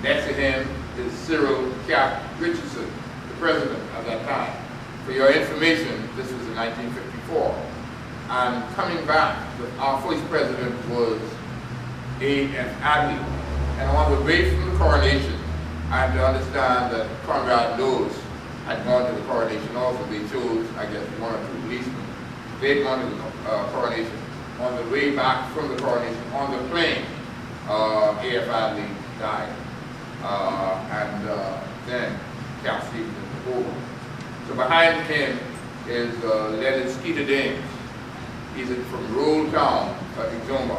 Next to him is Cyril Cap Richardson, the president at that time. For your information, this was in 1954. And coming back, our first president was A.F. Adley. And on the way from the coronation, I have to understand that Conrad Lewis had gone to the coronation also. They chose, I guess, one or two policemen. They had gone to the coronation. On the way back from the coronation, on the plane, A.F. Adley died. Then Cap Stevens took over. So behind him is Leonard Skeeter Dames. He's from Roll Town, Exuma.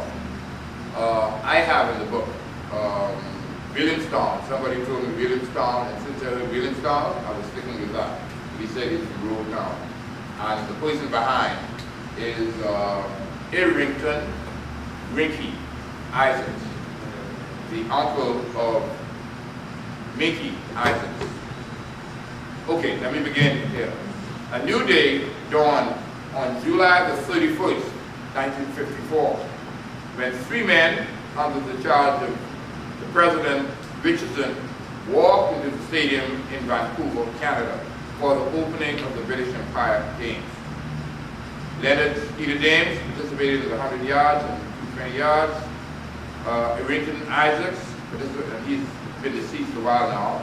I have in the book Williamstown. Somebody told me Williamstown, and since I heard Williamstown, I was sticking with that. He said he's from Roll Town. And the person behind is Irrington Rinky Isaacs, the uncle of Minky Isaacs. Okay, let me begin here. A new day dawned on July the 31st, 1954, when three men under the charge of the President Richardson walked into the stadium in Vancouver, Canada, for the opening of the British Empire Games. Leonard Skeeter Dames participated in the 100 yards and 220 yards. Irrington Isaacs, and he's been deceased a while now,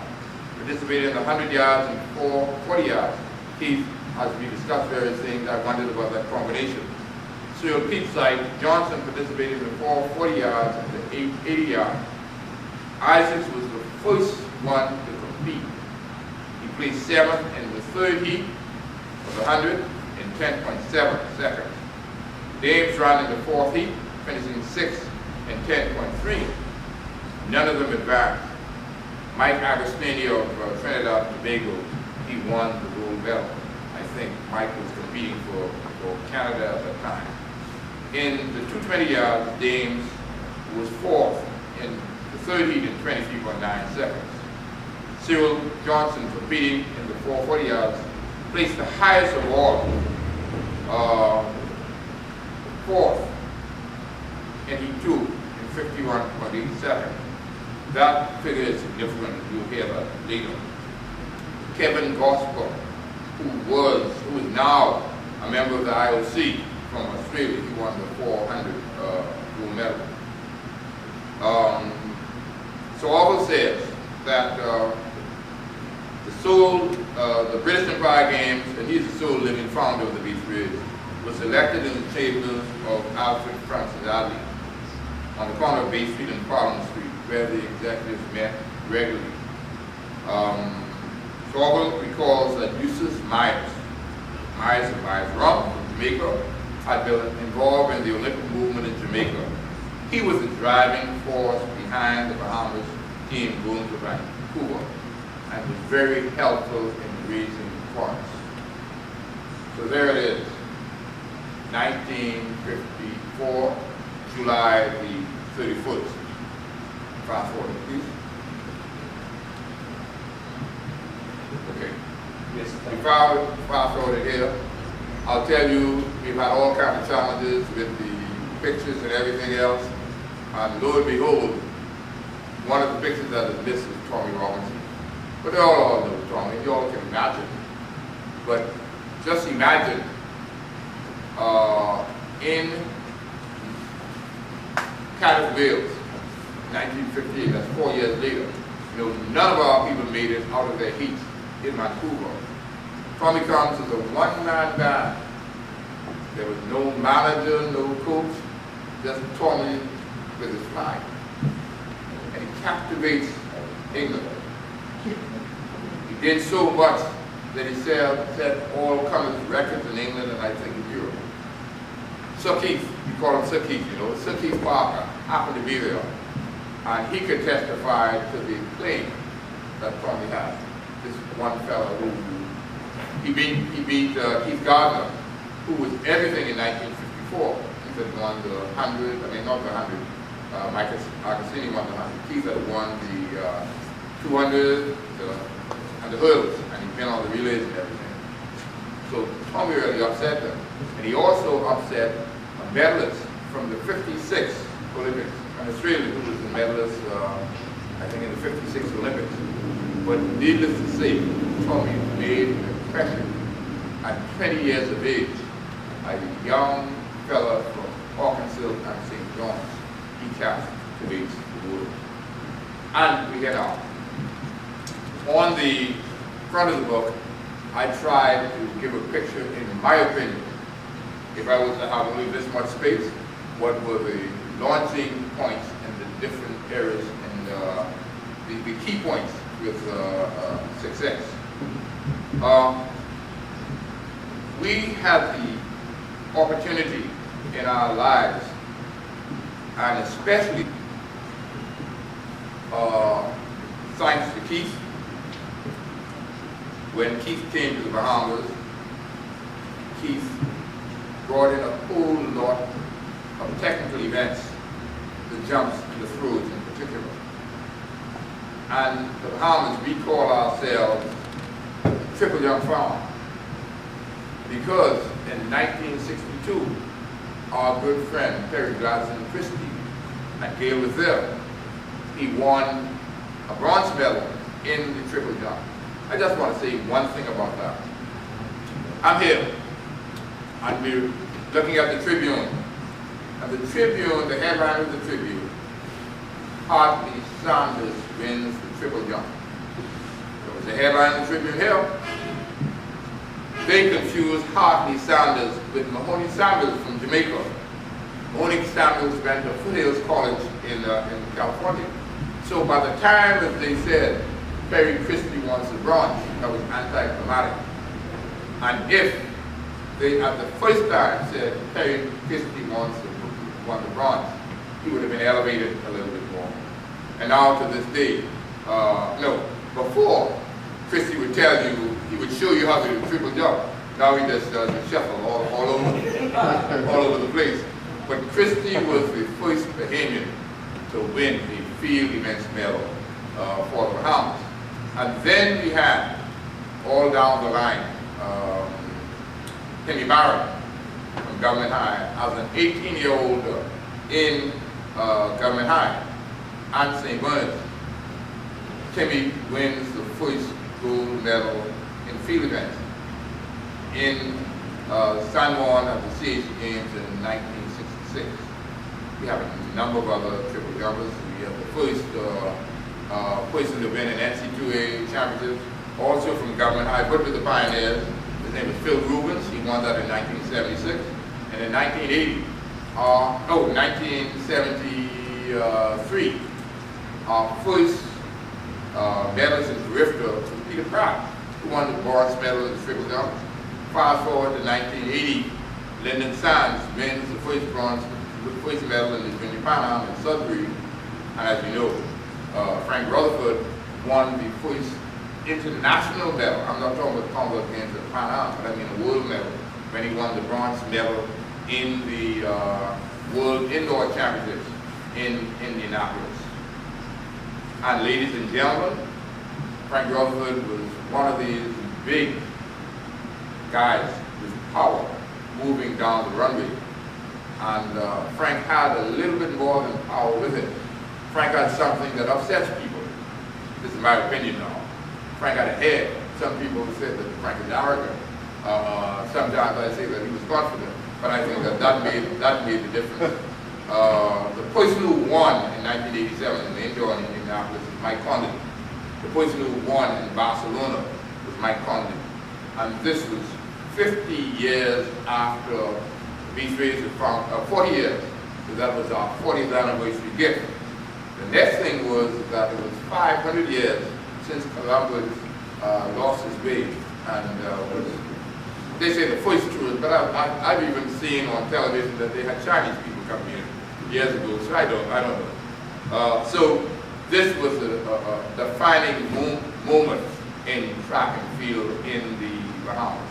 participated in the 100 yards and 440 yards. Keith, as we discussed various things, I wondered about that combination. Cyril Peepside Johnson participated in the 440 yards and the 880 yards. Isaacs was the first one to compete. He placed seventh in the third heat of the 100 in 10.7 seconds. Dames ran in the fourth heat, finishing sixth in 10.3. None of them advanced. Mike Agostini of Trinidad and Tobago, he won the gold medal. I think Mike was competing for Canada at that time. In the 220 yards, Dames was fourth in the third heat in 23.9 seconds. Cyril Johnson, competing in the 440 yards, placed the highest of all, fourth in heat 2 in 51.8 seconds. That figure is significant. You'll hear about it later. Kevin Gospel, who is now a member of the IOC from Australia, he won the 400 gold medal. So Orwell says that the British Empire Games, and he's the sole living founder of the Beach Bridge, was elected in the chambers of Alfred Francis Adley on the corner of Bay Street and Parliament Street, where the executives met regularly. Orwell recalls that Eustace Myers of Myers Rum from Jamaica, had been involved in the Olympic movement in Jamaica. He was the driving force behind the Bahamas team going to Vancouver and was very helpful in raising funds. So there it is, 1954, July the 31st. Fast forward, please. Okay. Yes. We fast forward here. I'll tell you, we've had all kinds of challenges with the pictures and everything else. And lo and behold, one of the pictures that is missing is Tommy Robinson. But they all know Tommy, you all can imagine. But just imagine, in Cardiff, Wales, 1958, that's 4 years later, none of our people made it out of their heat in Vancouver. Tommy comes as a one-man band. There was no manager, no coach, just Tommy with his flag. And he captivates England. He did so much that he set all kinds of records in England and I think in Europe. Sir Keith, we call him Sir Keith, Sir Keith Parker happened to be there. And he could testify to the claim that Tommy had. This one fellow who he beat Keith Gardner, who was everything in 1954. Keith had won the 100, not the 100. Mike Agostini won the 100. Keith had won the 200 and the hurdles, and he'd been on the relays and everything. So Tommy really upset them. And he also upset a medalist from the 56 Olympics, an Australian who was a medalist I think in the '56 Olympics. But needless to say, Tommy made an impression at 20 years of age. A young fella from Arkansas and St. John's, he cast to reach the world. And we head on. On the front of the book, I tried to give a picture, in my opinion, if I was to have only this much space, what were the launching points and the different areas and the key points with success. We have the opportunity in our lives, and especially thanks to Keith. When Keith came to the Bahamas, Keith brought in a whole lot of technical events, the jumps and the throws in particular. And the Bahamas, we call ourselves Triple Jump Farm, because in 1962, our good friend Perry Gladson Christie at Gale was there. He won a bronze medal in the triple jump. I just want to say one thing about that. I'm here, and we're looking at the Tribune. And the Tribune, the headline of the Tribune, Hartley Sanders wins the triple jump. There was a headline in the Tribune here. They confused Hartley Sanders with Mahoney Samuels from Jamaica. Mahoney Samuels went to Foothills College in California. So by the time that they said Perry Christie wants the bronze, that was anticlimactic. And if they at the first time said Perry Christie won the bronze, he would have been elevated a little bit more. And now to this day, before Christie would tell you, he would show you how to do triple jump. Now he just does a shuffle all over the place. But Christie was the first Bahamian to win a field events medal for the Bahamas. And then we had, all down the line, Timmy Barrett from Government High. I was an 18-year-old in Government High, and St. Bernard's. Timmy wins the first gold medal in field events in San Juan at the CH Games in 1966. We have a number of other triple jumpers. We have the first person to win an NC2A championship, also from Government High, but with the Pioneers. His name is Phil Rubens. He won that in 1976. And in 1973, our first medalist in drifter was Peter Pratt, who won the bronze medal in the triple jump. Fast forward to 1980, Lyndon Sands wins the first medal in the Junior Pan Am in Sudbury. And as you know, Frank Rutherford won the first international medal. I'm not talking about Commonwealth Games at Pan Am, but I mean a world medal, when he won the bronze medal in the World Indoor Championships in Indianapolis. And ladies and gentlemen, Frank Rutherford was one of these big guys with power moving down the runway. And Frank had a little bit more than power with him. Frank had something that upsets people. This is my opinion now. Frank had a head. Some people said that Frank is arrogant. Sometimes I say that he was confident, but I think that made the difference. The person who won in 1987 in the indoor in Indianapolis was Mike Condon. The person who won in Barcelona was Mike Condon. And this was 50 years after these races, 40 years. So that was our 40th anniversary gift. The next thing was that it was 500 years since Columbus lost his way and was, they say, the first tourist, but I've even seen on television that they had Chinese people come here years ago, so I don't know. So this was a defining moment in track and field in the Bahamas.